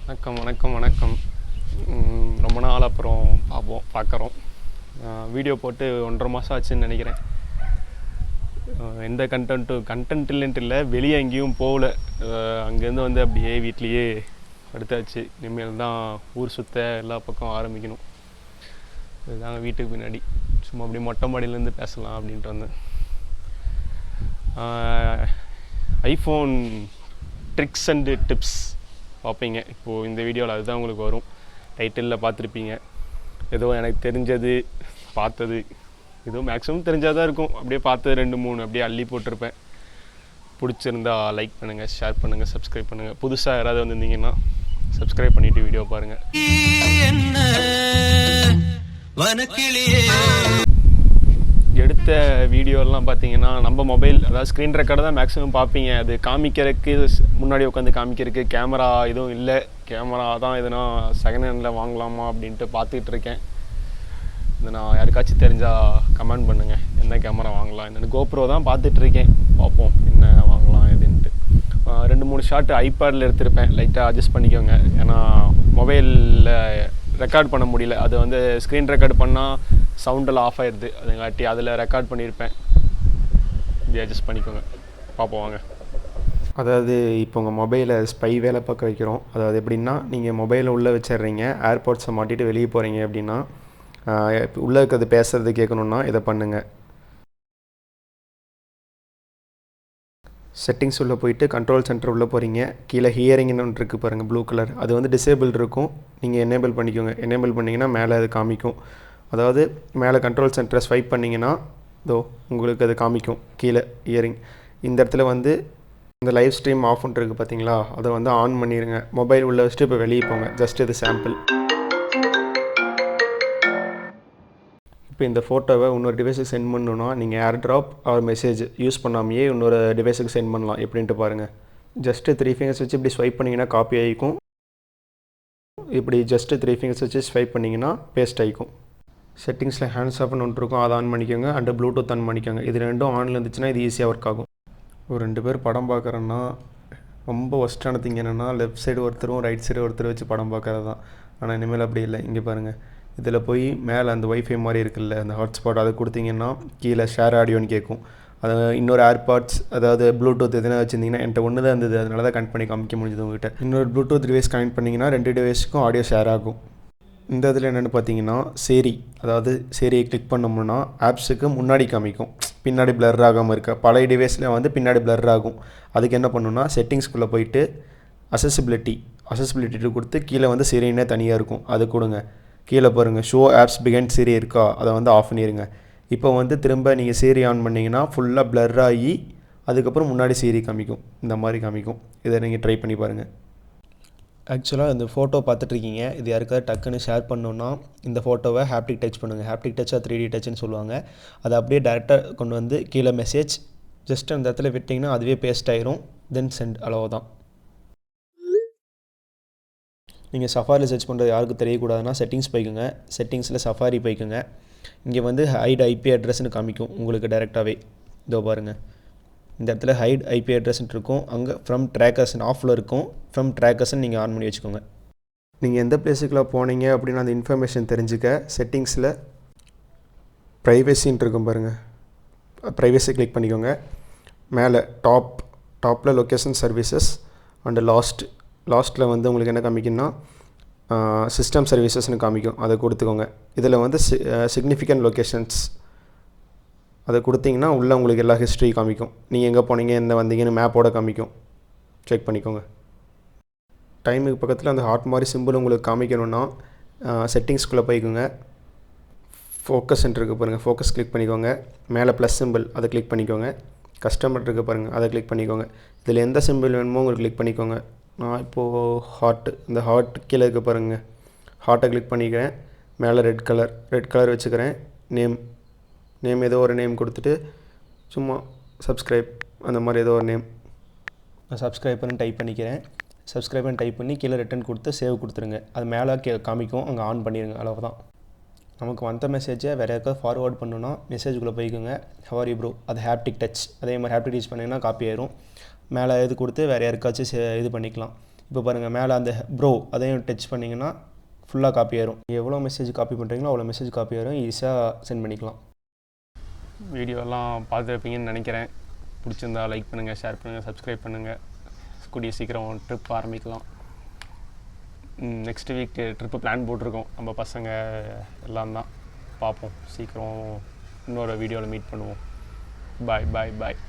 வணக்கம் வணக்கம் வணக்கம். ரொம்ப நாள் அப்புறம் பார்க்குறோம். வீடியோ போட்டு 1.5 மாதம் ஆச்சுன்னு நினைக்கிறேன். எந்த கண்டென்ட் இல்லைன்ட்டு இல்லை, வெளியே எங்கேயும் போகல. அங்கேருந்து வந்து அப்படியே வீட்லேயே படுத்தாச்சு. இனிமேல் தான் ஊர் சுற்ற எல்லா பக்கம் ஆரம்பிக்கணும். இதுதாங்க வீட்டுக்கு பின்னாடி சும்மா அப்படியே மொட்டை மாடியிலேருந்து பேசலாம் அப்படின்ட்டு வந்தேன். ஐஃபோன் ட்ரிக்ஸ் அண்டு டிப்ஸ் பார்ப்பீங்க இப்போது இந்த வீடியோவில். அதுதான் உங்களுக்கு வரும். டைட்டிலில் பார்த்துருப்பீங்க. ஏதோ எனக்கு தெரிஞ்சது பார்த்தது, ஏதோ மேக்ஸிமம் தெரிஞ்சால் தான் இருக்கும். அப்படியே பார்த்தது 2-3 அப்படியே அள்ளி போட்டிருப்பேன். பிடிச்சிருந்தா லைக் பண்ணுங்கள், ஷேர் பண்ணுங்கள், சப்ஸ்கிரைப் பண்ணுங்கள். புதுசாக யாராவது வந்திருந்தீங்கன்னா சப்ஸ்கிரைப் பண்ணிவிட்டு வீடியோ பாருங்கள். எடுத்த வீடியோலாம் பார்த்தீங்கன்னா நம்ம மொபைல், அதாவது ஸ்க்ரீன் ரெக்கார்டு தான் மேக்ஸிமம் பார்ப்பீங்க. அது காமிக்கிறதுக்கு முன்னாடி உட்காந்து காமிக்கிறதுக்கு கேமரா எதுவும் இல்லை. கேமரா தான் எதுனா செகண்ட் ஹேண்டில் வாங்கலாமா அப்படின்ட்டு பார்த்துக்கிட்டு இருக்கேன். இது நான் யாருக்காச்சும் தெரிஞ்சால் கமெண்ட் பண்ணுங்கள், என்ன கேமரா வாங்கலாம் என்னென்னு. கோப்ரோ தான் பார்த்துட்ருக்கேன், பார்ப்போம் என்ன வாங்கலாம் எதுன்ட்டு. 2-3 ஷாட் ஐபேடில் எடுத்திருப்பேன். லைட்டாக அட்ஜஸ்ட் பண்ணிக்கோங்க, ஏன்னா மொபைலில் ரெக்கார்ட் பண்ண முடியல. அது வந்து ஸ்க்ரீன் ரெக்கார்டு பண்ணால் சவுண்டெல்லாம் ஆஃப் ஆயிடுது. அதுங்காட்டி அதில் ரெக்கார்ட் பண்ணியிருப்பேன். இப்படி அட்ஜஸ்ட் பண்ணிக்கோங்க, பார்ப்போம் வாங்க. அதாவது இப்போ உங்கள் மொபைலை ஸ்பை வேலை பார்க்க வைக்கிறோம். அதாவது எப்படின்னா, நீங்கள் மொபைலை உள்ளே வச்சிடுறீங்க, ஏர்பாட்ஸை மாட்டிட்டு வெளியே போகிறீங்க அப்படின்னா, உள்ளே இருக்கிறது பேசுகிறது கேட்கணுன்னா இதை பண்ணுங்கள். செட்டிங்ஸ் உள்ளே போயிட்டு கண்ட்ரோல் சென்டர் உள்ளே போகிறீங்க. கீழே ஹியரிங்னு ஒன்று இருக்குது பாருங்கள், ப்ளூ கலர். அது வந்து டிசேபிள் இருக்கும், நீங்கள் எனேபிள் பண்ணிக்கோங்க. எனேபிள் பண்ணிங்கன்னா மேலே அது காமிக்கும். அதாவது மேலே கண்ட்ரோல் சென்டரை ஸ்வைப் பண்ணிங்கன்னா இதோ உங்களுக்கு அது காமிக்கும் கீழே ஹியரிங். இந்த இடத்துல வந்து இந்த லைவ் ஸ்ட்ரீம் ஆஃப்னு இருக்குது பார்த்தீங்களா, அதை வந்து ஆன் பண்ணிடுங்க. மொபைல் உள்ளே வச்சுட்டு இப்போ வெளியே போங்க. ஜஸ்ட் இது சாம்பிள். இப்போ இந்த ஃபோட்டோவை இன்னொரு டிவைஸுக்கு சென்ட் பண்ணணுன்னா நீங்கள் air drop or message use பண்ணாமையே இன்னொரு டிவைஸுக்கு சென்ட் பண்ணலாம். எப்படின்ட்டு பாருங்கள். ஜஸ்ட்டு 3 ஃபிங்கர்ஸ் வச்சு இப்படி ஸ்வைப் பண்ணிங்கன்னா காப்பி ஆகிக்கும். இப்படி ஜஸ்ட்டு 3 ஃபிங்கர்ஸ் வச்சு ஸ்வைப் பண்ணிங்கன்னா பேஸ்ட் ஆகிக்கும். செட்டிங்ஸில் ஹேண்ட்ஸ் ஆஃப்னு ஒன்று இருக்கும், அதை ஆன் பண்ணிக்கோங்க. அண்டு ப்ளூடூத் ஆன் பண்ணிக்கோங்க. இது ரெண்டும் ஆனில் இருந்துச்சுன்னா இது ஈஸியாக ஒர்க் ஆகும். ஒரு 2 பேர் படம் பார்க்குறோன்னா ரொம்ப ஒஸ்ட்டான திங் என்னென்னா, லெஃப்ட் சைடு ஒருத்தரும் ரைட் சைடு ஒருத்தர் வச்சு படம் பார்க்குறது தான். ஆனால் இனிமேல் அப்படி இல்லை. இங்கே பாருங்கள், இதில் போய் மேலே அந்த ஒய்ஃபை மாதிரி இருக்குல்ல, அந்த ஹாட்ஸ்பாட், அதை கொடுத்தீங்கன்னா கீழே ஷேர் ஆடியோன்னு கேட்கும். அதை இன்னொரு ஏர்பாட்ஸ், அதாவது ப்ளூடூத் எதுனா வச்சுருந்தீங்கன்னா, என்கிட்ட ஒன்று தான் இருந்தது, அதனால தான் கனெக்ட் பண்ணி காமிக்க முடிஞ்சது உங்கள்கிட்ட. இன்னொரு ப்ளூடூத் டிவைஸ் கனெக்ட் பண்ணிங்கன்னா 2 டிவைஸுக்கும் ஆடியோ ஷேர் ஆகும். இந்த இதில் என்னென்னு பார்த்தீங்கன்னா, சேரி, அதாவது சேரியை கிளிக் பண்ணோம்னா ஆப்ஸுக்கு முன்னாடி காமிக்கும், பின்னாடி பிளர் ஆகாமல் இருக்க. பழைய டிவைஸில் வந்து பின்னாடி பிளர் ஆகும். அதுக்கு என்ன பண்ணணுன்னா, செட்டிங்ஸ்குள்ளே போயிட்டு அசசிபிலிட்டி கொடுத்து கீழே வந்து சேரின்னே தனியாக இருக்கும், அது கொடுங்க. கீழே பாருங்கள், ஷோ ஆப்ஸ் பிஹைண்ட் சேரி இருக்கா, அதை வந்து ஆஃப் பண்ணிடுங்க. இப்போ வந்து திரும்ப நீங்கள் சேரி ஆன் பண்ணிங்கன்னா ஃபுல்லாக பிளர் ஆகி அதுக்கப்புறம் முன்னாடி சேரி காமிக்கும், இந்த மாதிரி காமிக்கும். இதை நீங்கள் ட்ரை பண்ணி பாருங்கள். ஆக்சுவலாக இந்த ஃபோட்டோ பார்த்துட்ருக்கீங்க, இது யாருக்காவது டக்குன்னு ஷேர் பண்ணணுன்னா இந்த ஃபோட்டோவை ஹாப்டிக் டச் பண்ணுங்கள். ஹாப்டிக் டச்சாக 3D டச்சுன்னு சொல்லுவாங்க. அதை அப்படியே டேரெக்டாக கொண்டு வந்து கீழே மெசேஜ் ஜஸ்ட் அந்த இடத்துல விட்டிங்கன்னா அதுவே பேஸ்ட் ஆயிரும். தென் சென்ட், அளவுதான். நீங்கள் சஃபாரியில் சர்ச் பண்ணுறது யாருக்கும் தெரியக்கூடாதுன்னா செட்டிங்ஸ் போய்க்குங்க. செட்டிங்ஸில் சஃபாரி போய்க்குங்க. இங்கே வந்து ஹைட் ஐபி அட்ரஸ்ன்னு காமிக்கும் உங்களுக்கு டேரெக்டாகவே. இதோ பாருங்கள், இந்த இடத்துல ஹைட் ஐபி அட்ரஸ்ன்னு இருக்கும். அங்கே ஃப்ரம் ட்ராக்கர்ஸ்ன்னு ஆஃபில் இருக்கும். ஃப்ரம் ட்ராக்கர்ஸ்ன்னு நீங்கள் ஆன் பண்ணி வச்சுக்கோங்க. நீங்கள் எந்த பிளேஸுக்குள்ளே போனீங்க அப்படின்னு அந்த இன்ஃபர்மேஷன் தெரிஞ்சுக்க செட்டிங்ஸில் ப்ரைவசின்னு இருக்கும் பாருங்கள், ப்ரைவசி கிளிக் பண்ணிக்கோங்க. மேலே டாப்பில் லொக்கேஷன் சர்வீசஸ் அண்டு லாஸ்ட்டில் வந்து உங்களுக்கு என்ன காமிக்குன்னா சிஸ்டம் சர்வீசஸ்ன்னு காமிக்கும், அதை கொடுத்துக்கோங்க. இதில் வந்து சிக்னிஃபிகண்ட் லொக்கேஷன்ஸ் அதை கொடுத்தீங்கன்னா உள்ளே உங்களுக்கு எல்லா ஹிஸ்ட்ரி காமிக்கும். நீங்கள் எங்கே போனீங்க, என்ன வந்தீங்கன்னு மேப்போட காமிக்கும், செக் பண்ணிக்கோங்க. டைமுக்கு பக்கத்தில் அந்த ஹார்ட் மாதிரி சிம்பிள் உங்களுக்கு காமிக்கணுன்னா செட்டிங்ஸ்குள்ளே போய்க்குங்க. ஃபோக்கஸ் இருக்குது பாருங்கள், ஃபோக்கஸ் கிளிக் பண்ணிக்கோங்க. மேலே ப்ளஸ் சிம்பிள் அதை கிளிக் பண்ணிக்கோங்க. கஸ்டமர் இருக்குது பாருங்கள், அதை கிளிக் பண்ணிக்கோங்க. இதில் எந்த சிம்பிள் வேணுமோ உங்களுக்கு கிளிக் பண்ணிக்கோங்க. நான் இப்போது இந்த ஹார்ட் கீழே இருக்க பாருங்கள், ஹார்ட்டை கிளிக் பண்ணிக்கிறேன். மேலே ரெட் கலர் வச்சுக்கிறேன். நேம் ஏதோ ஒரு நேம் கொடுத்துட்டு சும்மா சப்ஸ்கிரைப் அந்த மாதிரி ஏதோ ஒரு நேம் நான் சப்ஸ்கிரைபர்னு டைப் பண்ணிக்கிறேன். சப்ஸ்கிரைபர்னு டைப் பண்ணி கீழே ரிட்டன் கொடுத்து சேவ் கொடுத்துருங்க. அது மேலே காமிக்கும், அங்கே ஆன் பண்ணிடுங்க, அவ்வளோதான். நமக்கு வந்த மெசேஜை வேறு யாருக்காவது ஃபார்வர்ட் பண்ணணுன்னா மெசேஜுக்குள்ளே போய்க்குங்க. ஹவர் யூ ப்ரோ, அது ஹாப்டிக் டச். அதே மாதிரி ஹாப்டிக் டச் பண்ணிங்கன்னா காப்பி ஆயிரும். மேலே இது கொடுத்து வேறு யாருக்காச்சும் இது பண்ணிக்கலாம். இப்போ பாருங்கள் மேலே அந்த ப்ரோ அதையும் டச் பண்ணிங்கன்னா ஃபுல்லாக காப்பி ஆயிரும். எவ்வளோ மெசேஜ் காப்பி பண்ணுறீங்களோ அவ்வளோ மெசேஜ் காப்பி ஆயிரும், ஈஸியாக சென்ட் பண்ணிக்கலாம். வீடியோலாம் பார்த்துருப்பீங்கன்னு நினைக்கிறேன். பிடிச்சிருந்தா லைக் பண்ணுங்கள், ஷேர் பண்ணுங்கள், சப்ஸ்கிரைப் பண்ணுங்கள். கூடிய சீக்கிரம் ட்ரிப் ஆரம்பிக்கலாம். நெக்ஸ்ட் வீக் ட்ரிப்பு பிளான் போட்டிருக்கோம் நம்ம பசங்க எல்லாம் தான். பார்ப்போம், சீக்கிரம் இன்னொரு வீடியோவில் மீட் பண்ணுவோம். பாய் பாய் பாய்.